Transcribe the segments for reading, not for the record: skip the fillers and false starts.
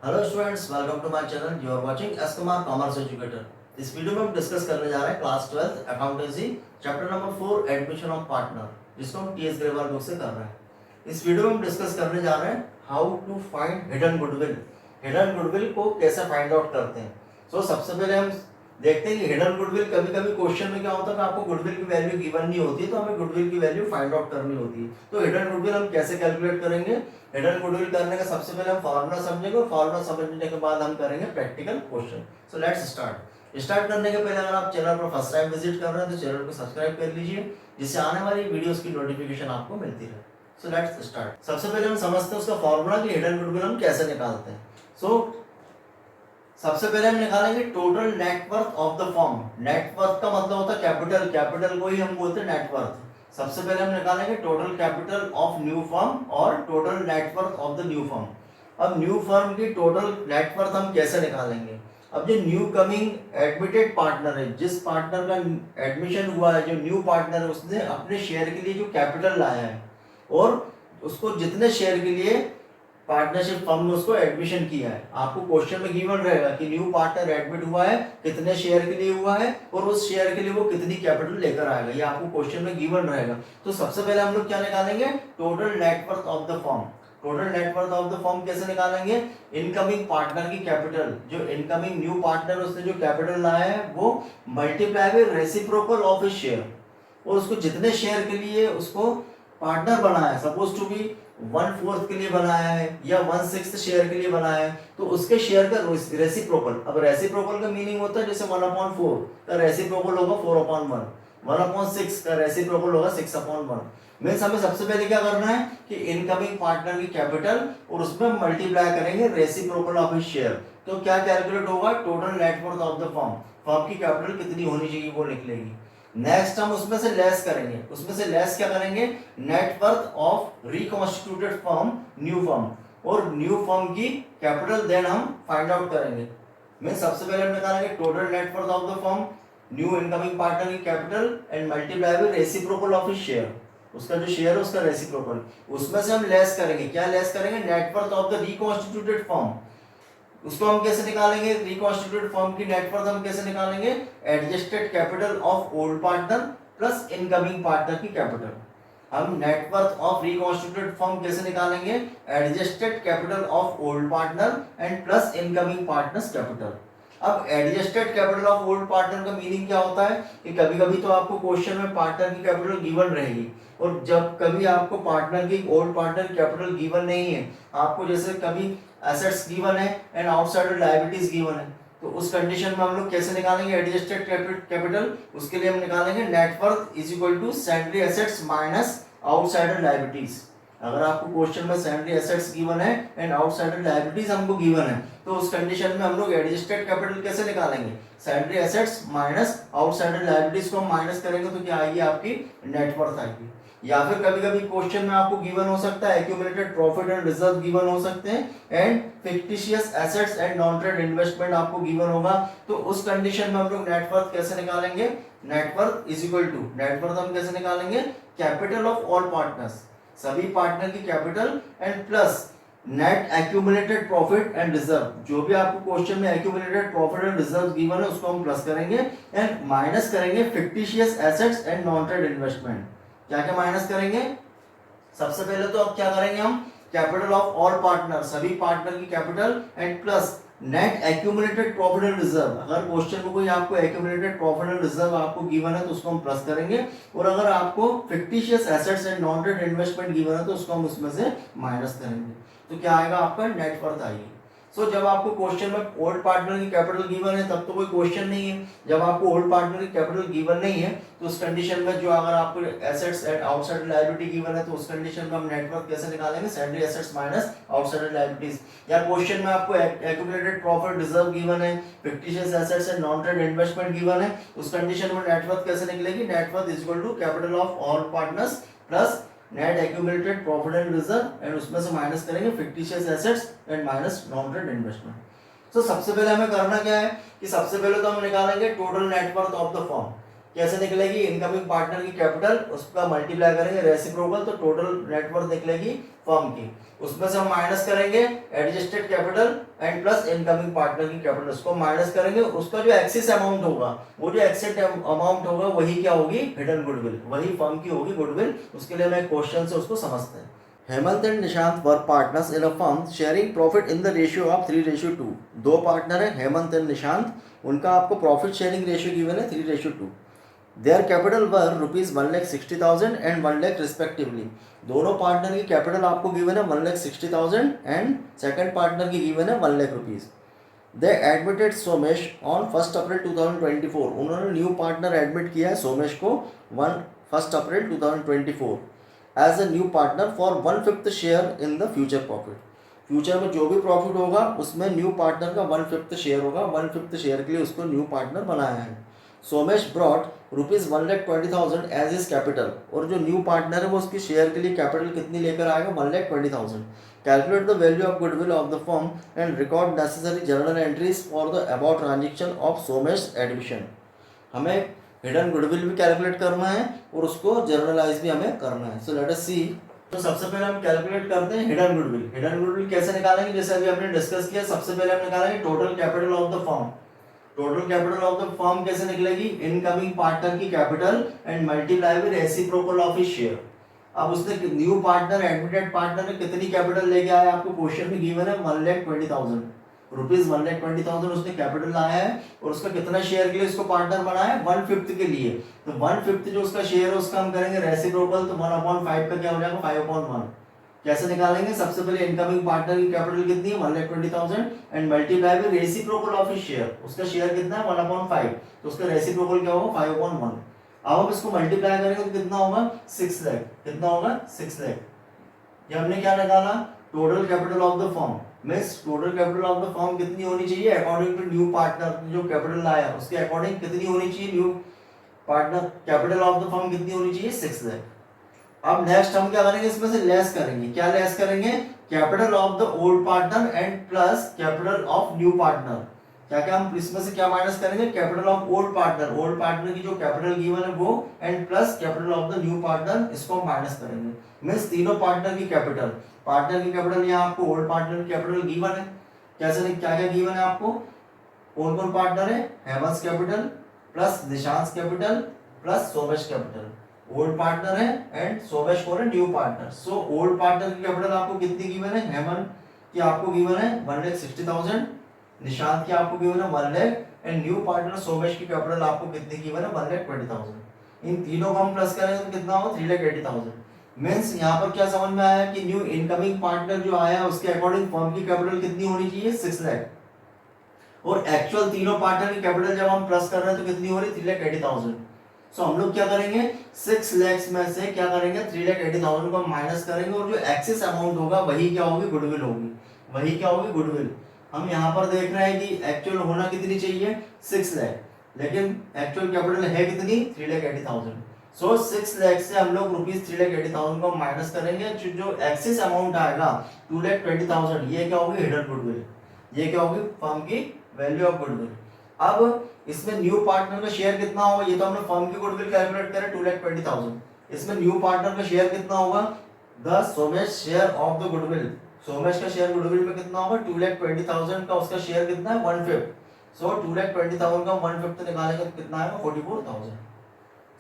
Hello students, welcome to my channel. You are watching S Kumar commerce educator. इस वीडियो में हम डिस्कस करने जा रहे हैं class 12 accountancy chapter number 4 admission of partner, जिसको हम टीएस ग्रेवाल बुक से कर रहे हैं। इस वीडियो में हम डिस्कस करने जा रहे हैं how to find hidden goodwill. Hidden goodwill को कैसे फाइंड आउट करते हैं। सबसे पहले हम देखते हैं कि हिडन गुडविल, कभी कभी क्वेश्चन में क्या होता है कि आपको गुडविल की वैल्यू गिवन नहीं होती, तो हमें गुडविल की वैल्यू फाइंड आउट करनी होती है। तो हिडन गुडविल हम कैसे कैलकुलेट करेंगे। हिडन गुडविल करने का सबसे पहले हम फार्मूला समझेंगे और फार्मूला समझने के बाद हम करेंगे practical question. So let's start करने के पहले अगर आप चैनल पर फर्स्ट टाइम विजिट कर रहे हैं तो चैनल को सब्सक्राइब कर लीजिए, जिससे आने वाली वीडियोस की नोटिफिकेशन आपको मिलती रहे। So let's start. सबसे पहले हम समझते हैं उसका फार्मूला कि हिडन गुडविल हम कैसे निकालते हैं। सबसे पहले हम निकालेंगे total net worth of the firm. Net worth का मतलब होता है कैपिटल, कैपिटल को ही हम बोलते हैं नेटवर्थ। सबसे पहले हम निकालेंगे total capital of new firm और total net worth of the new firm. अब न्यू फर्म की टोटल नेटवर्थ हम कैसे निकालेंगे। अब जो न्यू कमिंग एडमिटेड पार्टनर है, जिस पार्टनर का एडमिशन हुआ है, जो न्यू पार्टनर है, उसने अपने शेयर के लिए जो कैपिटल लाया है और उसको जितने शेयर के लिए पार्टनरशिप फर्म में उसको एडमिशन किया है, आपको क्वेश्चन में गिवन रहेगा कि न्यू पार्टनर एडमिट हुआ है, कितने शेयर के लिए हुआ है और उस शेयर के लिए वो कितनी कैपिटल लेकर आएगा, ये आपको क्वेश्चन में गिवन रहेगा। तो सबसे पहले हम लोग क्या निकालेंगे, total net worth of the firm. Total net worth of the firm कैसे निकालेंगे, इनकमिंग पार्टनर की कैपिटल, जो इनकमिंग न्यू पार्टनर उसने जो कैपिटल लाया है वो multiply with reciprocal of his share, और उसको जितने शेयर के लिए उसको पार्टनर बनाया है, सपोज टू बी 1/4 के लिए बनाया है या 1/6 शेयर के लिए बनाया है, तो उसके शेयर का रेसिप्रोकल। अब रेसिप्रोकल का मीनिंग होता है जैसे 1/4 का रेसिप्रोकल होगा 4/1, 1/6 का रेसिप्रोकल होगा 6/1। मीन्स हमें सबसे पहले क्या करना है कि इनकमिंग पार्टनर की कैपिटल और उसमें मल्टीप्लाई करेंगे रेसिप्रोकल ऑफ हिज शेयर। तो क्या कैलकुलेट होगा, total net worth of the firm, firm की कैपिटल कितनी होनी चाहिए वो निकलेगी। नेक्स्ट हम उसमें से लेस करेंगे, उसमें से लेस क्या करेंगे, net worth of reconstituted firm new firm, और न्यू फर्म की कैपिटल देन हम फाइंड आउट करेंगे। मीन सबसे पहले हम निकालेंगे total net worth of the firm, new incoming partner की capital and multiply with reciprocal of his share, उसका जो शेयर है उसका रेसिप्रोकल। उसमें से हम लेस करेंगे, क्या लेस करेंगे, net worth of the reconstituted firm. उसको हम कैसे निकालेंगे, रिकॉन्स्टिट्यूटेड फर्म की नेटवर्थ हम कैसे निकालेंगे, adjusted capital of old partner plus incoming partner की कैपिटल। हम नेटवर्थ ऑफ रिकॉन्स्टिट्यूटेड फर्म कैसे निकालेंगे, adjusted capital of old partner and plus incoming partners capital. अब adjusted capital of old partner का मीनिंग क्या होता है कि कभी कभी तो आपको क्वेश्चन में पार्टनर की कैपिटल गिवन रहेगी, और जब कभी आपको पार्टनर की ओल्ड पार्टनर की कैपिटल गिवन नहीं है, आपको जैसे कभी एसेट्स गिवन है एंड आउटसाइडर लायबिलिटीज गिवन है, तो उस कंडीशन में हम लोग कैसे निकालेंगे एडजस्टेड कैपिटल। उसके लिए हम निकालेंगे net worth is equal to sundry assets minus outsider liabilities. अगर आपको क्वेश्चन में सैंडरी एसेट्स गिवन है एंड आउटसाइडर लायबिलिटीज हमको गिवन है, तो उस कंडीशन में हम लोग एडजस्टेड कैपिटल कैसे निकालेंगे, सैंडरी एसेट्स माइनस आउटसाइडर लायबिलिटीज को हम माइनस करेंगे तो क्या आएगी, आपकी नेटवर्थ आएगी। या फिर कभी कभी क्वेश्चन में आपको गिवन हो सकता है accumulated profit and reserve given हो सकते हैं and fictitious assets and non trade investment आपको गिवन होगा, तो उस कंडीशन में हम लोग नेटवर्थ कैसे निकालेंगे, net worth is equal to, net worth हम कैसे निकालेंगे, कैपिटल ऑफ ऑल पार्टनर्स, सभी पार्टनर की capital and plus net accumulated profit and reserve. जो भी आपको क्वेश्चन में accumulated profit and reserve given है उसको हम प्लस करेंगे एंड माइनस करेंगे fictitious assets and non trade investment. क्या क्या माइनस करेंगे, सबसे पहले तो अब क्या करेंगे हम, कैपिटल ऑफ ऑल पार्टनर, सभी पार्टनर की capital and plus net accumulated profit and reserve. अगर क्वेश्चन में कोई आपको एक्यूमुलेटेड प्रॉफिट एंड रिजर्व आपको गिवन है तो उसको हम प्लस करेंगे, और अगर आपको fictitious assets and non trade investment given है तो उसको हम उसमें से माइनस करेंगे। तो क्या आएगा, आपका नेटवर्थ आएगी। जब आपको क्वेश्चन में ओल्ड पार्टनर की कैपिटल गिवन है तब तो कोई क्वेश्चन नहीं है। जब आपको ओल्ड पार्टनर की कैपिटल गिवन नहीं है तो उस कंडीशन में जो अगर आपको assets and outside liability given है तो उस कंडीशन में हम नेटवर्थ कैसे निकालेंगे, सैंडरी एसेट्स माइनस आउटसाइड लायबिलिटीज। या क्वेश्चन में आपको एक्यूमुलेटेड प्रॉफिट रिजर्व गिवन है, fictitious assets and non trade investment given है, उस कंडीशन में नेटवर्थ कैसे निकलेगी, net worth is equal to capital of all partners plus net accumulated profit and reserve and उसमें से माइनस करेंगे fictitious assets and minus non trade investment. सबसे पहले हमें करना क्या है कि सबसे पहले तो हम निकालेंगे total net worth of the firm. कैसे निकलेगी, इनकमिंग पार्टनर की कैपिटल उसका मल्टीप्लाई करेंगे रेसिप्रोकल, तो टोटल नेटवर्थ निकलेगी फर्म की। उसमें से हम माइनस करेंगे adjusted capital and plus incoming partner की कैपिटल, उसको माइनस करेंगे, उसका जो एक्सेस अमाउंट होगा, वो जो एक्सेस अमाउंट होगा वही क्या होगी, हिडन गुडविल, वही फर्म की होगी गुडविल। उसके लिए मैं क्वेश्चन से उसको समझते हैं। Hemant and Nishant were partners in a firm sharing profit in the ratio of 3:2। दो पार्टनर है हेमंत एंड निशांत, उनका आपको प्रॉफिट शेयरिंग रेशियो गिवन है 3:2। Their capital were ₹1,60,000 and 1 lakh respectively. दोनों पार्टनर की कैपिटल आपको गिवन है 1,60,000 एंड सेकंड पार्टनर की गिवन है 1 lakh rupees. They admitted Somesh on 1 April 2024। उन्होंने न्यू पार्टनर एडमिट किया है सोमेश को 1 April 2024 as a new partner for 1/5 share in the future profit. Future में जो भी प्रॉफिट होगा उसमें न्यू पार्टनर का 1/5 शेयर होगा, 1/5 शेयर के लिए उसको न्यू पार्टनर बनाया है। Somesh brought ₹1,20,000 as his capital, और जो न्यू पार्टनर है वो उसकी शेयर के लिए कैपिटल कितनी लेकर आएगा, 1,20,000। Calculate the value of goodwill of the firm and record necessary journal entries for the about transaction of Somesh admission. हमें हिडन गुडविल भी कैलकुलेट करना है और उसको जर्नलाइज भी हमें करना है। सो लेट अस सी। तो सबसे पहले हम कैलकुलेट करते हैं हिडन गुडविल। हिडन गुडविल कैसे निकालेंगे, जैसे अभी हमने डिस्कस किया, सबसे पहले हम निकालेंगे total capital of the firm. Total capital of the firm कैसे निकलेगी, इनकमिंग पार्टनर की capital and multiply with reciprocal of his share. अब उसने न्यू पार्टनर एडमिटेड पार्टनर ने कितनी कैपिटल लेके आया, आपको क्वेश्चन में गिवन है 1,20,000 रुपीज, 1,20,000 उसने कैपिटल लाया है, और उसका कितना शेयर के लिए उसको पार्टनर बनाया है, 1/5 के लिए। तो 1/5 जो उसका शेयर है उसका हम करेंगे रेसिप्रोकल, तो 1/5 का क्या हो जाएगा, 5/1। कैसे निकालेंगे, सबसे पहले इनकमिंग पार्टनर की कैपिटल कितनी है, 1,20,000 and multiply with reciprocal of his share. उसका शेयर कितना है, 1/5, तो उसका रेसिप्रोकल क्या होगा, 5/1। अब हम इसको मल्टीप्लाई करेंगे तो कितना होगा, 6 लाख। कितना होगा, 6 लाख। ये हमने क्या निकाला, total capital of the firm. Means total capital of the firm कितनी होनी चाहिए, अकॉर्डिंग टू न्यू पार्टनर जो कैपिटल लाया उसके अकॉर्डिंग कितनी होनी चाहिए, new partner capital of the firm कितनी होनी चाहिए, 6 लाख। अब नेक्स्ट हम क्या करेंगे, इसमें से लेस करेंगे। क्या लेस करेंगे, capital of the old partner and plus capital of new partner. क्या क्या हम इसमें से क्या माइनस करेंगे, capital of old partner, old partner की जो कैपिटल गिवन है वो, and plus capital of the new partner, इसको हम माइनस करेंगे। मींस तीनों पार्टनर की कैपिटल, पार्टनर की कैपिटल यहाँ आपको ओल्ड पार्टनर की कैपिटल गिवन है। कैसे क्या क्या गिवन है आपको, कौन कौन पार्टनर है, Hemant capital plus Nishant capital plus Somesh capital. Old partner है एंड सोमेश कौन है, new partner. So old partner की कैपिटल आपको कितनी गिवन है, हेमंत की आपको गिवन है 1,60,000, निशांत की आपको गिवन है 1 lakh, and new partner Somesh की कैपिटल आपको कितनी गिवन है, 1,20,000। इन तीनों को हम प्लस करेंगे तो कितना होगा, 3,80,000। मींस यहाँ पर क्या समझ में आया कि न्यू इनकमिंग पार्टनर जो आया उसके अकॉर्डिंग फर्म की कैपिटल कितनी होनी चाहिए, 6 लाख, और एक्चुअल तीनों पार्टनर की कैपिटल जब हम प्लस कर रहे हैं तो कितनी हो रही है, 3,80,000। सो हम लोग क्या करेंगे, 6 लाख में से क्या करेंगे, 3,80,000 को माइनस करेंगे, और जो एक्सेस अमाउंट होगा वही क्या होगी, गुडविल होगी। वही क्या होगी, गुडविल। हम यहाँ पर देख रहे हैं कि एक्चुअल होना कितनी चाहिए, 6 लाख, लेकिन एक्चुअल कैपिटल है कितनी, 3,80,000। सो 6 लाख से हम लोग ₹3,80,000 को माइनस करेंगे, जो एक्सेस अमाउंट आएगा 2,20,000, ये क्या होगी, हिडन गुडविल। ये क्या होगी, फर्म की वैल्यू ऑफ गुडविल। अब इसमें न्यू पार्टनर का शेयर कितना होगा, ये तो हमने फर्म की गुडविल कैलकुलेट करें 2,20,000। इसमें न्यू पार्टनर का शेयर कितना होगा, the Somesh share of the goodwill. Somesh का शेयर गुडविल में कितना होगा, 2,20,000 का उसका शेयर कितना है, 1/5। सो 2,20,000 का 1/5 निकालेंगे तो कितना आएगा, 44,000।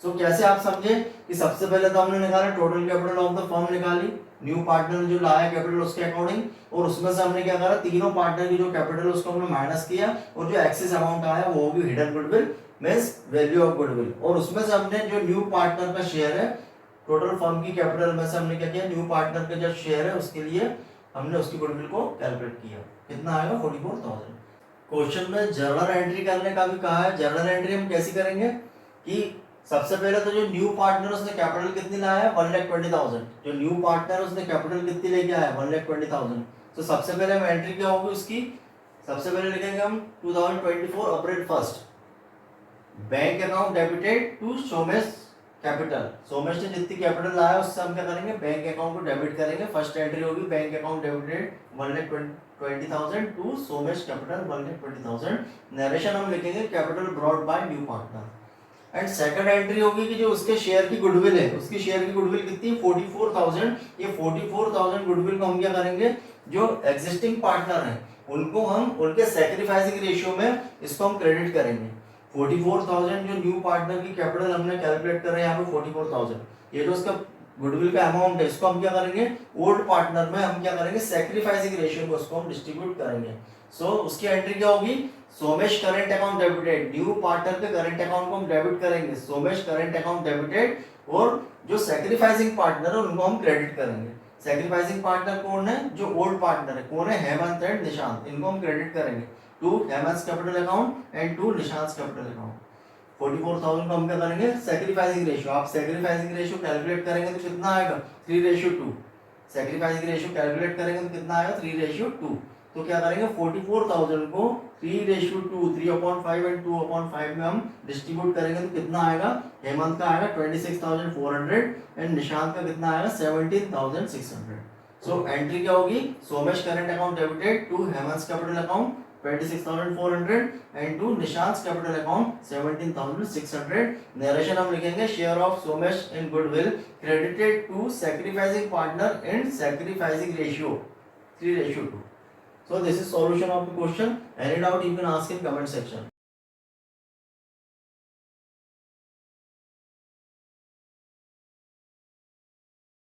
सो कैसे आप समझे कि सबसे पहले तो हमने निकाला total capital of the firm निकाली, न्यू पार्टनर जो लाया कैपिटल उसके अकॉर्डिंग, और उसमें से हमने क्या करा, तीनों पार्टनर की जो कैपिटल उसको हमने माइनस किया, और जो एक्सेस अमाउंट आया वो होगी hidden goodwill, means value of goodwill. और उसमें से हमने जो न्यू पार्टनर का शेयर है, टोटल फर्म की कैपिटल में से हमने क्या किया, न्यू पार्टनर का जो शेयर है उसके लिए हमने उसकी गुडविल को कैलकुलेट किया। कितना आएगा, 44,000। क्वेश्चन में जर्नल एंट्री करने का भी कहा है। जर्नल एंट्री हम कैसे करेंगे कि सबसे पहले तो जो न्यू पार्टनर उसने कैपिटल कितनी लाया है, 1,20,000। जो न्यू पार्टनर उसने कैपिटल कितनी लेके आया है, 1,20,000। तो सबसे पहले हम एंट्री क्या होगी उसकी, सबसे पहले लिखेंगे हम 2024 April 1 bank account debited to Somesh capital. Somesh ने जितनी कैपिटल लाया उससे हम क्या करेंगे, बैंक अकाउंट को डेबिट करेंगे। फर्स्ट एंट्री होगी bank account debited 1,20,000 to Somesh capital 1,20,000। Narration हम लिखेंगे capital brought by new partner. And second entry होगी कि जो उसके शेयर की गुडविल है, उसकी शेयर की गुडविल कितनी है 44,000। ये 44,000 गुडविल को हम क्या करेंगे, जो एग्जिस्टिंग पार्टनर है उनको हम उनके सैक्रिफाइसिंग रेशियो में इसको हम क्रेडिट करेंगे। 44,000 जो न्यू पार्टनर की कैपिटल हमने कैलकुलेट कर रहे हैं यहाँ पे 44,000, ये जो उसका गुडविल का अमाउंट है इसको हम क्या करेंगे, ओल्ड पार्टनर में हम क्या करेंगे, सैक्रिफाइसिंग रेशियो को उसको हम डिस्ट्रीब्यूट करेंगे। सो उसकी एंट्री क्या होगी, Somesh current account debited, new partner के करंट अकाउंट को हम डेबिट करेंगे, सोमेश करंट अकाउंट डेबिटेड, और जो सैक्रिफाइसिंग पार्टनर है उनको हम क्रेडिट करेंगे। सैक्रिफाइसिंग पार्टनर कौन है, जो ओल्ड पार्टनर है, कौन है, हेमंत एंड निशांत, इनको हम क्रेडिट करेंगे to Hemant capital account and to Nishant capital account. 44,000 को हम क्या करेंगे, सैक्रिफाइसिंग रेशियो, आप सैक्रिफाइसिंग रेशियो कैलकुलेट करेंगे तो कितना आएगा 3:2, सैक्रिफाइसिंग रेशियो कैलकुलेट करेंगे तो कितना आएगा 3:2। तो क्या करेंगे 44,000 को 3:2, 3/5 एंड 2/5 में हम डिस्ट्रीब्यूट करेंगे तो कितना आएगा, हेमंत का आएगा 26,400 एंड निशांत का कितना आएगा 17,600। सो एंट्री क्या होगी, Somesh current account debited to Hemant capital account 26,400 and to Nishant capital account 17,600। Narration हम लिखेंगे, share of Somesh in goodwill credited to sacrificing partner and sacrificing ratio 3:2। So this is solution of the question. Any doubt you can ask in comment section.